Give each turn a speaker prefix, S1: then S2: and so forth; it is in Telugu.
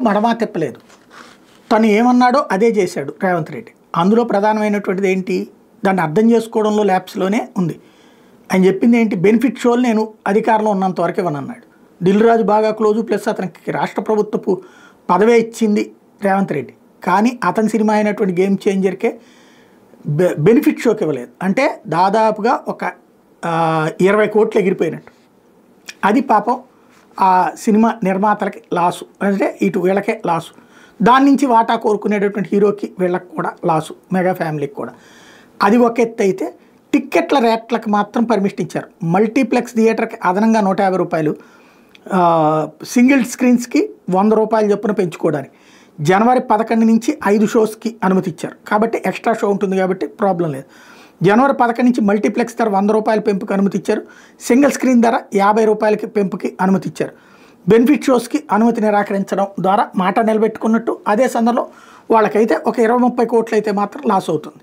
S1: మడమా తిప్పలేదు. తను ఏమన్నాడో అదే చేశాడు రేవంత్ రెడ్డి. అందులో ప్రధానమైనటువంటిది ఏంటి, దాన్ని అర్థం చేసుకోవడంలో ల్యాబ్స్లోనే ఉంది. ఆయన చెప్పింది ఏంటి, బెనిఫిట్ షోలు నేను అధికారంలో ఉన్నంత వరకు ఇవ్వనన్నాడు. దిల్ రాజు బాగా క్లోజు, ప్లస్ అతనికి రాష్ట్ర ప్రభుత్వపు పదవే ఇచ్చింది రేవంత్ రెడ్డి. కానీ అతని సినిమా అయినటువంటి గేమ్ చేంజర్కే బెనిఫిట్ షోకి ఇవ్వలేదు. అంటే దాదాపుగా ఒక 20 కోట్లు ఎగిరిపోయినట్టు. అది పాపం ఆ సినిమా నిర్మాతలకి లాసు, అంటే ఇటు వీళ్ళకే లాసు. దాని నుంచి వాటా కోరుకునేటటువంటి హీరోకి వీళ్ళకి కూడా లాసు, మెగా ఫ్యామిలీకి కూడా. అది ఒక ఎత్తు అయితే టిక్కెట్ల రేట్లకు మాత్రం పర్మిషన్ ఇచ్చారు. మల్టీప్లెక్స్ థియేటర్కి అదనంగా 150 రూపాయలు, సింగిల్ స్క్రీన్స్కి 100 రూపాయలు చొప్పున పెంచుకోవడానికి. జనవరి 11 నుంచి 5 షోస్కి అనుమతి ఇచ్చారు. కాబట్టి ఎక్స్ట్రా షో ఉంటుంది కాబట్టి ప్రాబ్లం లేదు. జనవరి 11 నుంచి మల్టీప్లెక్స్ ధర 100 రూపాయల పెంపుకి అనుమతి ఇచ్చారు. సింగిల్ స్క్రీన్ ధర 50 రూపాయలకి పెంపుకి అనుమతి ఇచ్చారు. బెనిఫిట్ షోస్కి అనుమతి నిరాకరించడం ద్వారా మాట నిలబెట్టుకున్నట్టు. అదే సందర్భంలో వాళ్ళకైతే ఒక 20-30 కోట్లు అయితే మాత్రం లాస్ అవుతుంది.